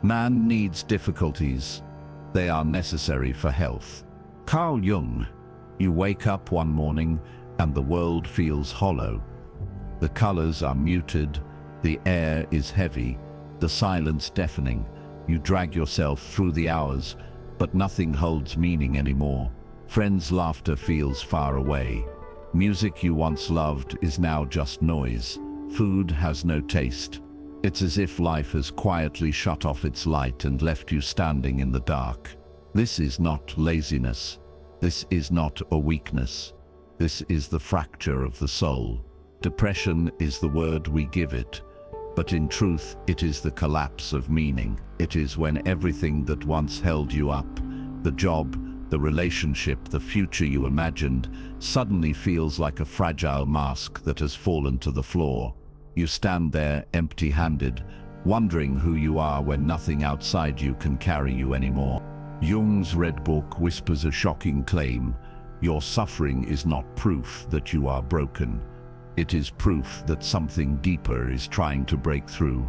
Man needs difficulties. They are necessary for health. Carl Jung. You wake up one morning and the world feels hollow. The colors are muted, the air is heavy, the silence deafening. You drag yourself through the hours, but nothing holds meaning anymore. Friends' laughter feels far away. Music you once loved is now just noise. Food has no taste. It's as if life has quietly shut off its light and left you standing in the dark. This is not laziness. This is not a weakness. This is the fracture of the soul. Depression is the word we give it, but in truth it is the collapse of meaning. It is when everything that once held you up, the job, the relationship, the future you imagined, suddenly feels like a fragile mask that has fallen to the floor. You stand there empty-handed, wondering who you are when nothing outside you can carry you anymore. Jung's Red Book whispers a shocking claim. Your suffering is not proof that you are broken. It is proof that something deeper is trying to break through.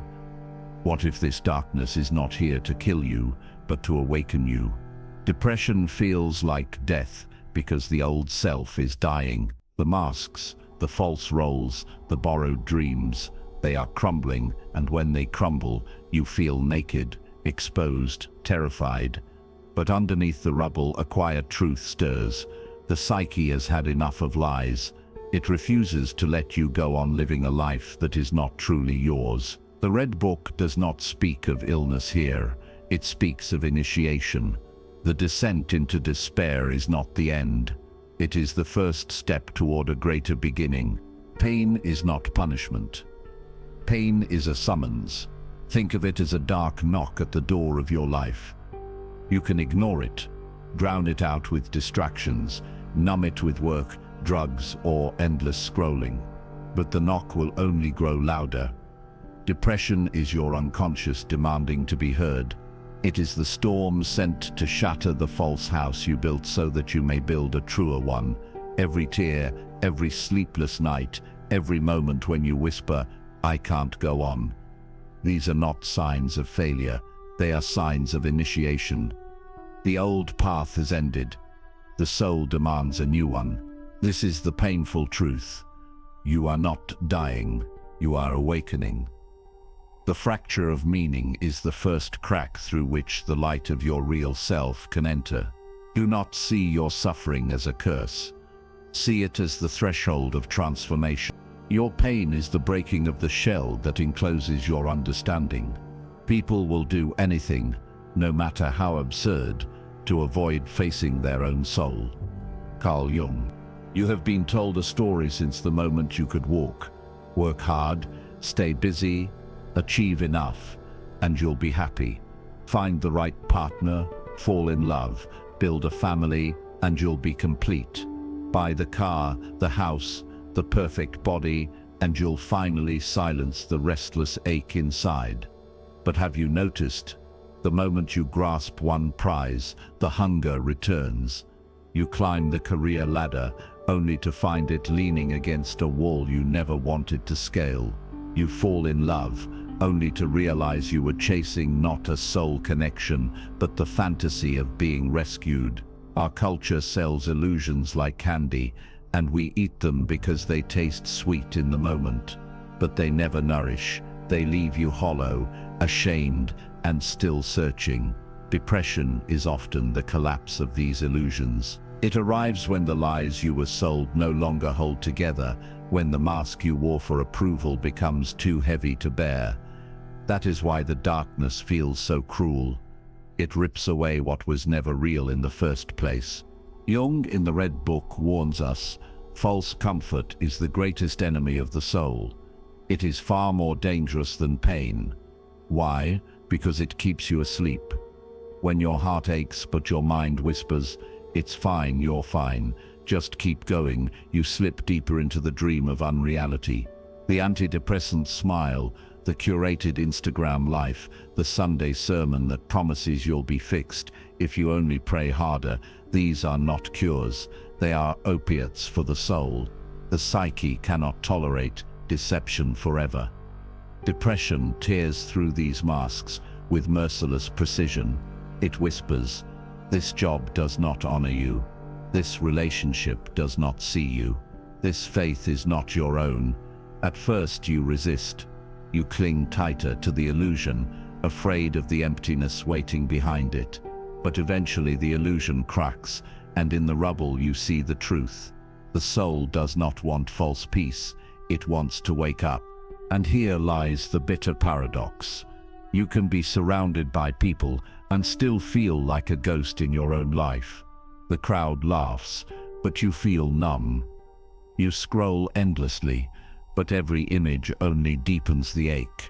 What if this darkness is not here to kill you, but to awaken you? Depression feels like death because the old self is dying. The masks, the false roles, the borrowed dreams, they are crumbling, and when they crumble, you feel naked, exposed, terrified. But underneath the rubble, a quiet truth stirs. The psyche has had enough of lies. It refuses to let you go on living a life that is not truly yours. The Red Book does not speak of illness here. It speaks of initiation. The descent into despair is not the end. It is the first step toward a greater beginning. Pain is not punishment. Pain is a summons. Think of it as a dark knock at the door of your life. You can ignore it, drown it out with distractions, numb it with work, drugs, or endless scrolling. But the knock will only grow louder. Depression is your unconscious demanding to be heard. It is the storm sent to shatter the false house you built so that you may build a truer one. Every tear, every sleepless night, every moment when you whisper, "I can't go on." These are not signs of failure. They are signs of initiation. The old path has ended. The soul demands a new one. This is the painful truth. You are not dying. You are awakening. The fracture of meaning is the first crack through which the light of your real self can enter. Do not see your suffering as a curse. See it as the threshold of transformation. Your pain is the breaking of the shell that encloses your understanding. People will do anything, no matter how absurd, to avoid facing their own soul. Carl Jung. You have been told a story since the moment you could walk. Work hard, stay busy, achieve enough, and you'll be happy. Find the right partner, fall in love, build a family, and you'll be complete. Buy the car, the house, the perfect body, and you'll finally silence the restless ache inside. But have you noticed? The moment you grasp one prize, the hunger returns. You climb the career ladder, only to find it leaning against a wall you never wanted to scale. You fall in love, only to realize you were chasing not a soul connection, but the fantasy of being rescued. Our culture sells illusions like candy, and we eat them because they taste sweet in the moment. But they never nourish. They leave you hollow, ashamed, and still searching. Depression is often the collapse of these illusions. It arrives when the lies you were sold no longer hold together, when the mask you wore for approval becomes too heavy to bear. That is why the darkness feels so cruel. It rips away what was never real in the first place. Jung in the Red Book warns us, false comfort is the greatest enemy of the soul. It is far more dangerous than pain. Why? Because it keeps you asleep. When your heart aches but your mind whispers, "It's fine, you're fine, just keep going," you slip deeper into the dream of unreality. The antidepressant smile, the curated Instagram life, the Sunday sermon that promises you'll be fixed if you only pray harder, these are not cures. They are opiates for the soul. The psyche cannot tolerate deception forever. Depression tears through these masks, with merciless precision. It whispers, "This job does not honor you. This relationship does not see you. This faith is not your own." At first you resist. You cling tighter to the illusion, afraid of the emptiness waiting behind it. But eventually the illusion cracks, and in the rubble you see the truth. The soul does not want false peace, it wants to wake up. And here lies the bitter paradox. You can be surrounded by people and still feel like a ghost in your own life. The crowd laughs, but you feel numb. You scroll endlessly, but every image only deepens the ache.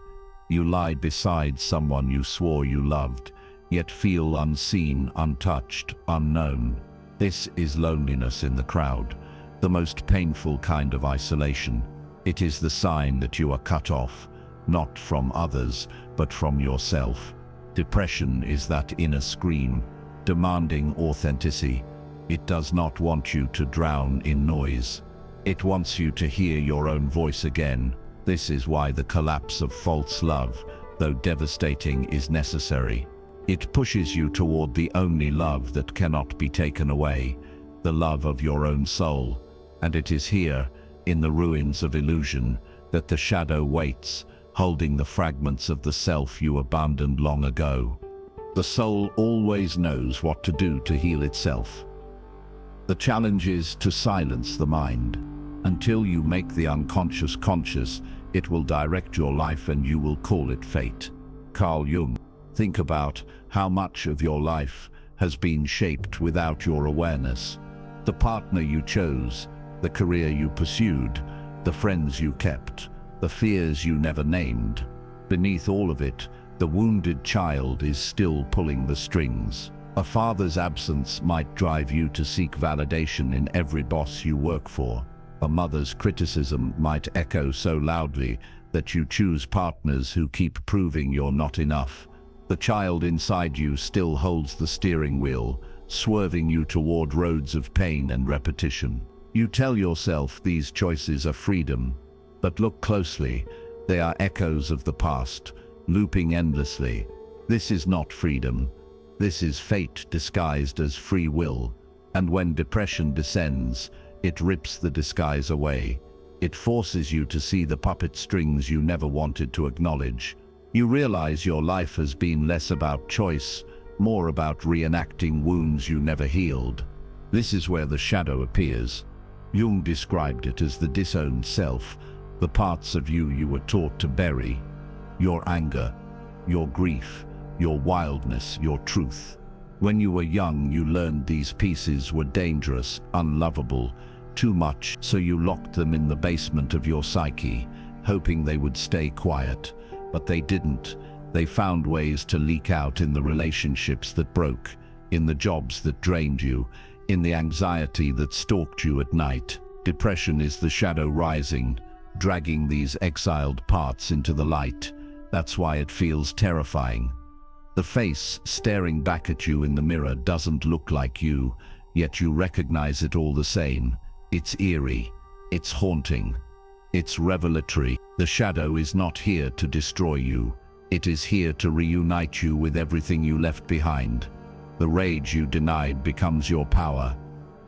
You lie beside someone you swore you loved, yet feel unseen, untouched, unknown. This is loneliness in the crowd, the most painful kind of isolation. It is the sign that you are cut off, not from others, but from yourself. Depression is that inner scream, demanding authenticity. It does not want you to drown in noise. It wants you to hear your own voice again. This is why the collapse of false love, though devastating, is necessary. It pushes you toward the only love that cannot be taken away, the love of your own soul. And it is here, in the ruins of illusion, that the shadow waits, holding the fragments of the self you abandoned long ago. The soul always knows what to do to heal itself. The challenge is to silence the mind. Until you make the unconscious conscious, it will direct your life and you will call it fate. Carl Jung. Think about how much of your life has been shaped without your awareness. The partner you chose, the career you pursued, the friends you kept, the fears you never named. Beneath all of it, the wounded child is still pulling the strings. A father's absence might drive you to seek validation in every boss you work for. A mother's criticism might echo so loudly that you choose partners who keep proving you're not enough. The child inside you still holds the steering wheel, swerving you toward roads of pain and repetition. You tell yourself these choices are freedom, but look closely. They are echoes of the past, looping endlessly. This is not freedom. This is fate disguised as free will. And when depression descends, it rips the disguise away. It forces you to see the puppet strings you never wanted to acknowledge. You realize your life has been less about choice, more about reenacting wounds you never healed. This is where the shadow appears. Jung described it as the disowned self, the parts of you you were taught to bury. Your anger, your grief, your wildness, your truth. When you were young, you learned these pieces were dangerous, unlovable, too much, so you locked them in the basement of your psyche, hoping they would stay quiet. But they didn't. They found ways to leak out in the relationships that broke, in the jobs that drained you, in the anxiety that stalked you at night. Depression is the shadow rising, dragging these exiled parts into the light. That's why it feels terrifying. The face staring back at you in the mirror doesn't look like you, yet you recognize it all the same. It's eerie, it's haunting, it's revelatory. The shadow is not here to destroy you. It is here to reunite you with everything you left behind. The rage you denied becomes your power.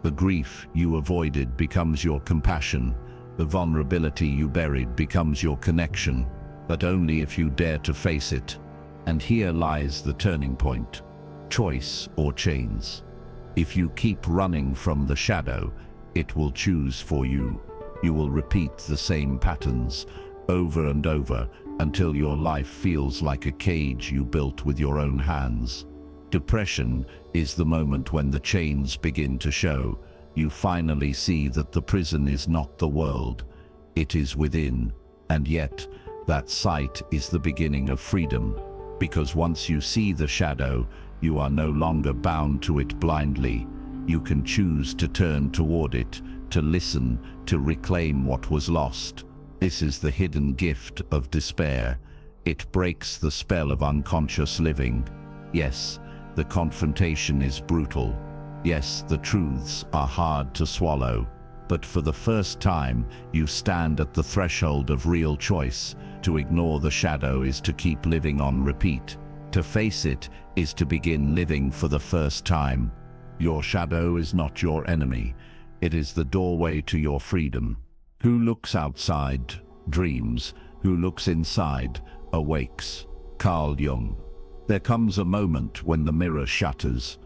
The grief you avoided becomes your compassion. The vulnerability you buried becomes your connection, but only if you dare to face it. And here lies the turning point. Choice or chains. If you keep running from the shadow, it will choose for you. You will repeat the same patterns over and over until your life feels like a cage you built with your own hands. Depression is the moment when the chains begin to show. You finally see that the prison is not the world, it is within. And yet, that sight is the beginning of freedom. Because once you see the shadow, you are no longer bound to it blindly. You can choose to turn toward it, to listen, to reclaim what was lost. This is the hidden gift of despair. It breaks the spell of unconscious living. Yes, the confrontation is brutal. Yes, the truths are hard to swallow. But for the first time, you stand at the threshold of real choice. To ignore the shadow is to keep living on repeat. To face it is to begin living for the first time. Your shadow is not your enemy. It is the doorway to your freedom. Who looks outside dreams. Who looks inside awakes. Carl Jung. There comes a moment when the mirror shatters.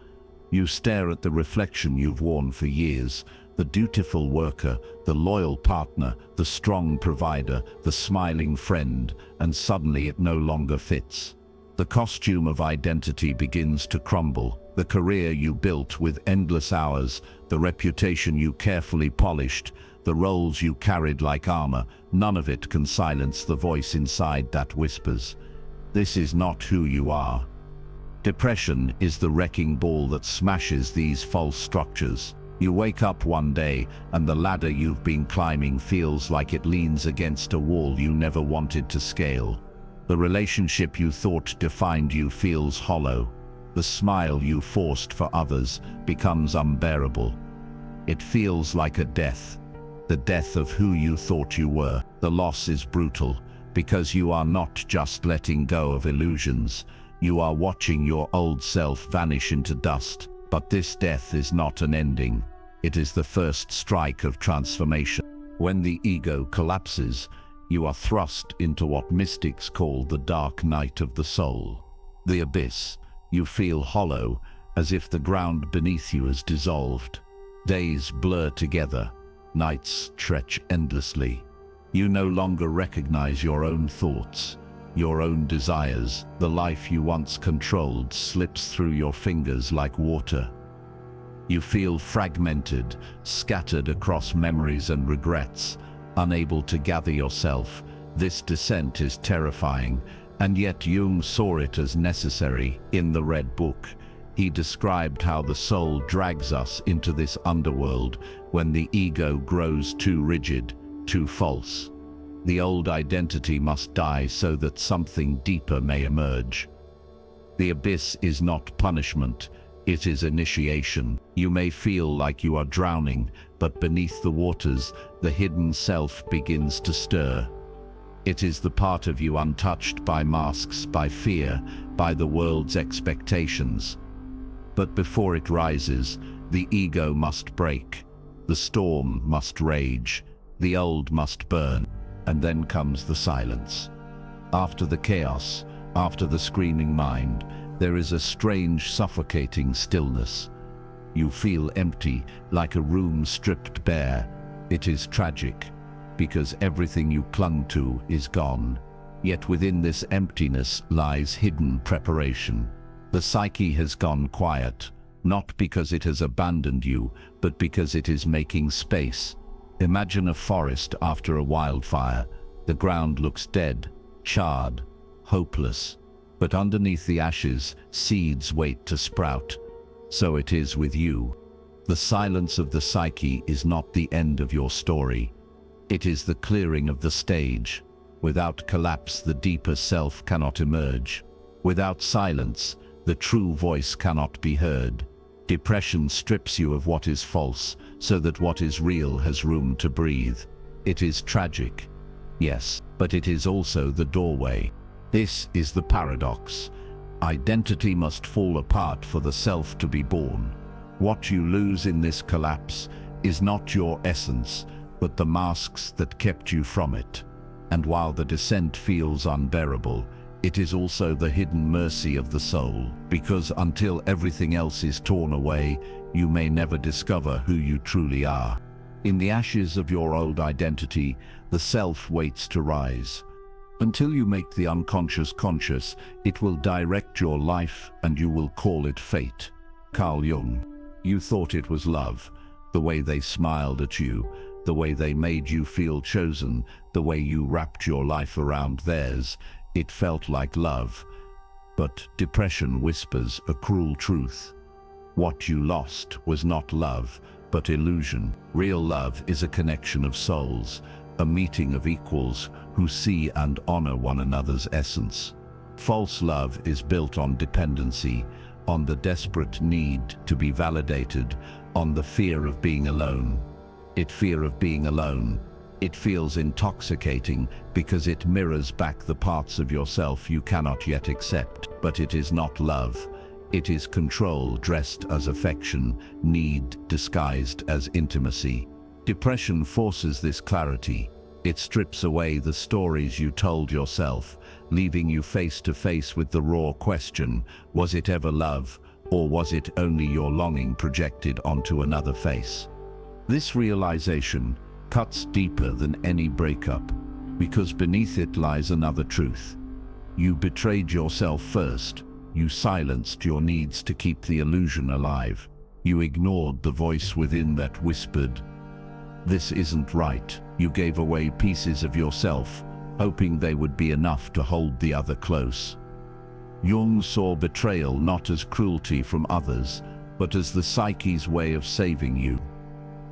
You stare at the reflection you've worn for years, the dutiful worker, the loyal partner, the strong provider, the smiling friend, and suddenly it no longer fits. The costume of identity begins to crumble. The career you built with endless hours, the reputation you carefully polished, the roles you carried like armor, none of it can silence the voice inside that whispers, "This is not who you are." Depression is the wrecking ball that smashes these false structures. You wake up one day and the ladder you've been climbing feels like it leans against a wall you never wanted to scale. The relationship you thought defined you feels hollow. The smile you forced for others becomes unbearable. It feels like a death, the death of who you thought you were. The loss is brutal because you are not just letting go of illusions. You are watching your old self vanish into dust. But this death is not an ending. It is the first strike of transformation. When the ego collapses, you are thrust into what mystics call the dark night of the soul. The abyss. You feel hollow, as if the ground beneath you is dissolved. Days blur together. Nights stretch endlessly. You no longer recognize your own thoughts, your own desires. The life you once controlled slips through your fingers like water. You feel fragmented, scattered across memories and regrets, unable to gather yourself. This descent is terrifying, and yet Jung saw it as necessary. In the Red Book, he described how the soul drags us into this underworld when the ego grows too rigid, too false. The old identity must die so that something deeper may emerge. The abyss is not punishment, it is initiation. You may feel like you are drowning, but beneath the waters, the hidden self begins to stir. It is the part of you untouched by masks, by fear, by the world's expectations. But before it rises, the ego must break. The storm must rage. The old must burn. And then comes the silence. After the chaos, after the screaming mind, there is a strange, suffocating stillness. You feel empty, like a room stripped bare. It is tragic, because everything you clung to is gone. Yet within this emptiness lies hidden preparation. The psyche has gone quiet, not because it has abandoned you, but because it is making space. Imagine a forest after a wildfire. The ground looks dead, charred, hopeless. But underneath the ashes, seeds wait to sprout. So it is with you. The silence of the psyche is not the end of your story. It is the clearing of the stage. Without collapse, the deeper self cannot emerge. Without silence, the true voice cannot be heard. Depression strips you of what is false, so that what is real has room to breathe. It is tragic, yes, but it is also the doorway. This is the paradox. Identity must fall apart for the self to be born. What you lose in this collapse is not your essence, but the masks that kept you from it. And while the descent feels unbearable, it is also the hidden mercy of the soul, because until everything else is torn away, you may never discover who you truly are. In the ashes of your old identity, the self waits to rise. Until you make the unconscious conscious, it will direct your life and you will call it fate. Carl Jung. You thought it was love, the way they smiled at you, the way they made you feel chosen, the way you wrapped your life around theirs. It felt like love. But depression whispers a cruel truth. What you lost was not love, but illusion. Real love is a connection of souls, a meeting of equals who see and honor one another's essence. False love is built on dependency, on the desperate need to be validated, on the fear of being alone. Fear of being alone. It feels intoxicating because it mirrors back the parts of yourself you cannot yet accept. But it is not love. It is control dressed as affection, need disguised as intimacy. Depression forces this clarity. It strips away the stories you told yourself, leaving you face to face with the raw question, was it ever love, or was it only your longing projected onto another face? This realization cuts deeper than any breakup, because beneath it lies another truth. You betrayed yourself first. You silenced your needs to keep the illusion alive. You ignored the voice within that whispered, "This isn't right." You gave away pieces of yourself, hoping they would be enough to hold the other close. Jung saw betrayal not as cruelty from others, but as the psyche's way of saving you.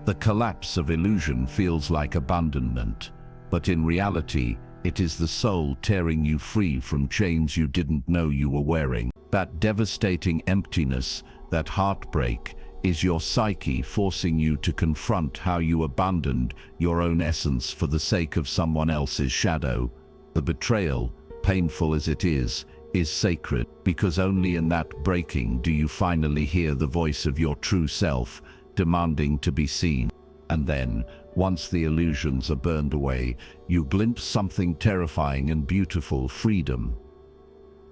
The collapse of illusion feels like abandonment, but in reality, it is the soul tearing you free from chains you didn't know you were wearing. That devastating emptiness, that heartbreak, is your psyche forcing you to confront how you abandoned your own essence for the sake of someone else's shadow. The betrayal, painful as it is sacred, because only in that breaking do you finally hear the voice of your true self, demanding to be seen. And then, once the illusions are burned away, you glimpse something terrifying and beautiful: freedom.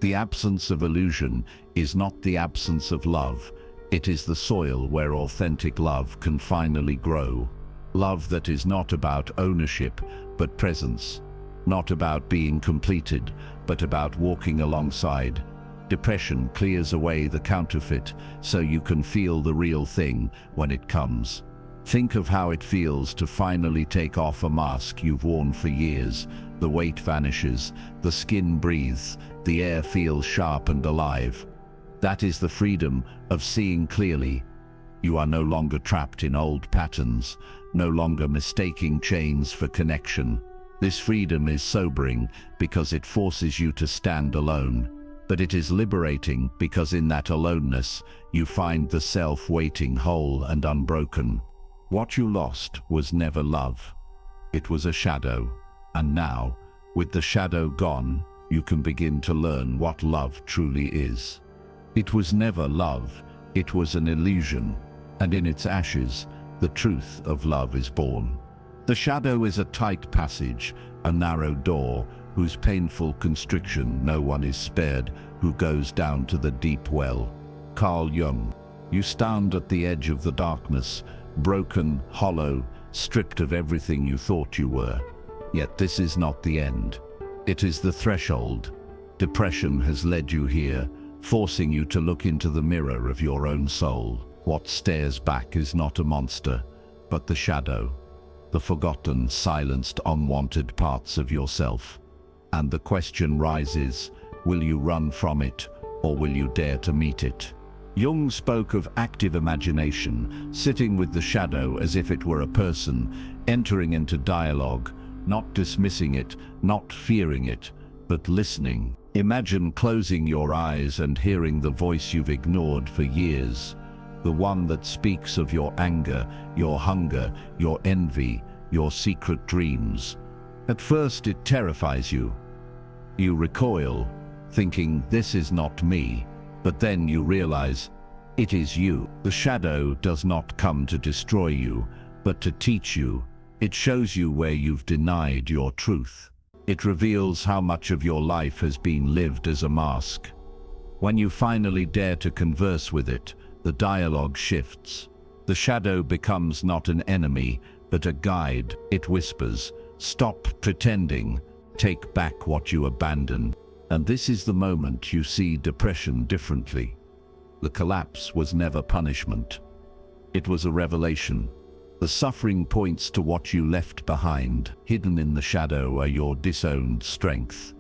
The absence of illusion is not the absence of love. It is the soil where authentic love can finally grow. Love that is not about ownership, but presence. Not about being completed, but about walking alongside. Depression clears away the counterfeit so you can feel the real thing when it comes. Think of how it feels to finally take off a mask you've worn for years. The weight vanishes, the skin breathes, the air feels sharp and alive. That is the freedom of seeing clearly. You are no longer trapped in old patterns, no longer mistaking chains for connection. This freedom is sobering because it forces you to stand alone. But it is liberating because in that aloneness, you find the self waiting whole and unbroken. What you lost was never love. It was a shadow. And now, with the shadow gone, you can begin to learn what love truly is. It was never love. It was an illusion. And in its ashes, the truth of love is born. The shadow is a tight passage, a narrow door, whose painful constriction no one is spared, who goes down to the deep well. Carl Jung. You stand at the edge of the darkness, broken, hollow, stripped of everything you thought you were. Yet this is not the end. It is the threshold. Depression has led you here, forcing you to look into the mirror of your own soul. What stares back is not a monster, but the shadow. The forgotten, silenced, unwanted parts of yourself. And the question rises, will you run from it, or will you dare to meet it? Jung spoke of active imagination, sitting with the shadow as if it were a person, entering into dialogue, not dismissing it, not fearing it, but listening. Imagine closing your eyes and hearing the voice you've ignored for years. The one that speaks of your anger, your hunger, your envy, your secret dreams. At first it terrifies you. You recoil, thinking, this is not me. But then you realize, it is you. The shadow does not come to destroy you, but to teach you. It shows you where you've denied your truth. It reveals how much of your life has been lived as a mask. When you finally dare to converse with it, the dialogue shifts. The shadow becomes not an enemy, but a guide. It whispers, stop pretending, take back what you abandoned. And this is the moment you see depression differently. The collapse was never punishment. It was a revelation. The suffering points to what you left behind. Hidden in the shadow are your disowned strength.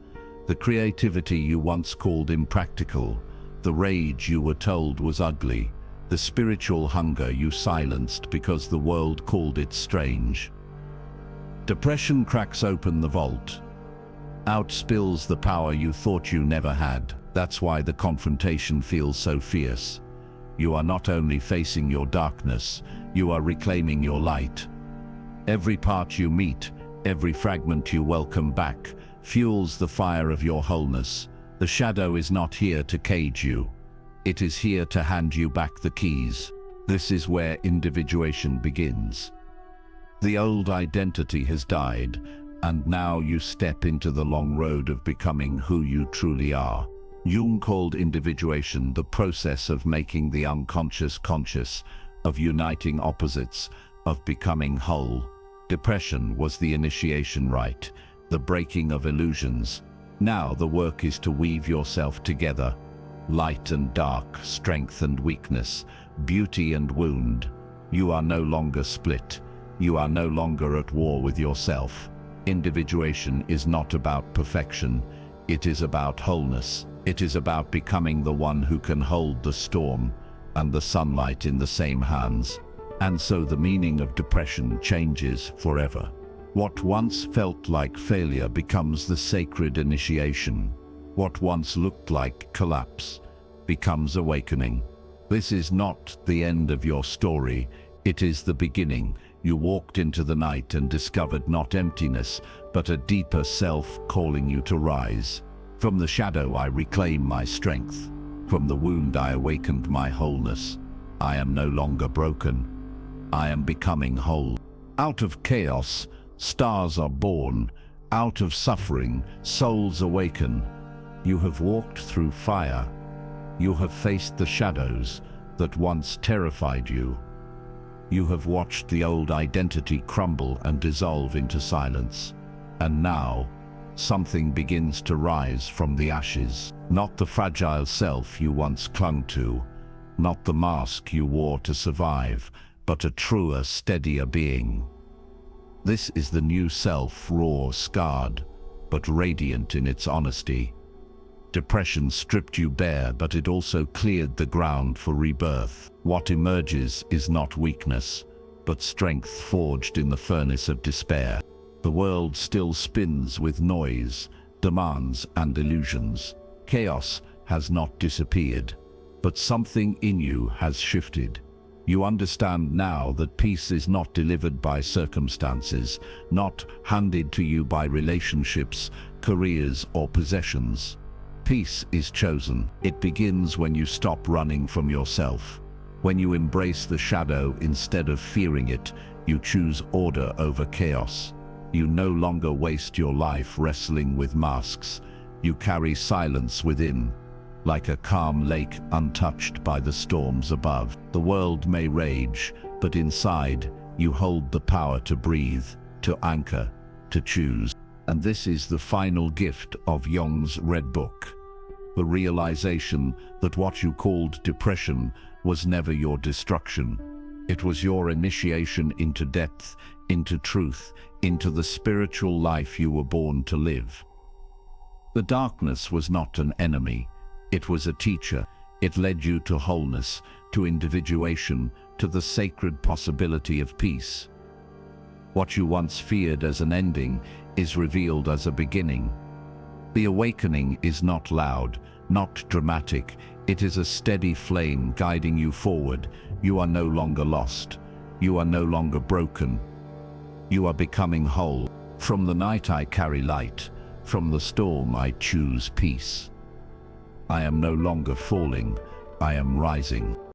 The creativity you once called impractical. The rage you were told was ugly. The spiritual hunger you silenced because the world called it strange. Depression cracks open the vault. Out spills the power you thought you never had. That's why the confrontation feels so fierce. You are not only facing your darkness, you are reclaiming your light. Every part you meet, every fragment you welcome back, fuels the fire of your wholeness. The shadow is not here to cage you. It is here to hand you back the keys. This is where individuation begins. The old identity has died, and now you step into the long road of becoming who you truly are. Jung called individuation the process of making the unconscious conscious, of uniting opposites, of becoming whole. Depression was the initiation rite, the breaking of illusions. Now the work is to weave yourself together. Light and dark, strength and weakness, beauty and wound. You are no longer split. You are no longer at war with yourself. Individuation is not about perfection. It is about wholeness. It is about becoming the one who can hold the storm and the sunlight in the same hands. And so the meaning of depression changes forever. What once felt like failure becomes the sacred initiation. What once looked like collapse becomes awakening. This is not the end of your story. It is the beginning. You walked into the night and discovered not emptiness, but a deeper self calling you to rise. From the shadow I reclaim my strength. From the wound I awakened my wholeness. I am no longer broken. I am becoming whole. Out of chaos, stars are born. Out of suffering, souls awaken. You have walked through fire. You have faced the shadows that once terrified you. You have watched the old identity crumble and dissolve into silence. And now, something begins to rise from the ashes. Not the fragile self you once clung to, not the mask you wore to survive, but a truer, steadier being. This is the new self, raw, scarred, but radiant in its honesty. Depression stripped you bare, but it also cleared the ground for rebirth. What emerges is not weakness, but strength forged in the furnace of despair. The world still spins with noise, demands, and illusions. Chaos has not disappeared, but something in you has shifted. You understand now that peace is not delivered by circumstances, not handed to you by relationships, careers, or possessions. Peace is chosen. It begins when you stop running from yourself. When you embrace the shadow instead of fearing it, you choose order over chaos. You no longer waste your life wrestling with masks. You carry silence within, like a calm lake untouched by the storms above. The world may rage, but inside, you hold the power to breathe, to anchor, to choose. And this is the final gift of Jung's Red Book. The realization that what you called depression was never your destruction. It was your initiation into depth, into truth, into the spiritual life you were born to live. The darkness was not an enemy. It was a teacher. It led you to wholeness, to individuation, to the sacred possibility of peace. What you once feared as an ending is revealed as a beginning. The awakening is not loud, not dramatic. It is a steady flame guiding you forward. You are no longer lost. You are no longer broken. You are becoming whole. From the night I carry light. From the storm I choose peace. I am no longer falling. I am rising.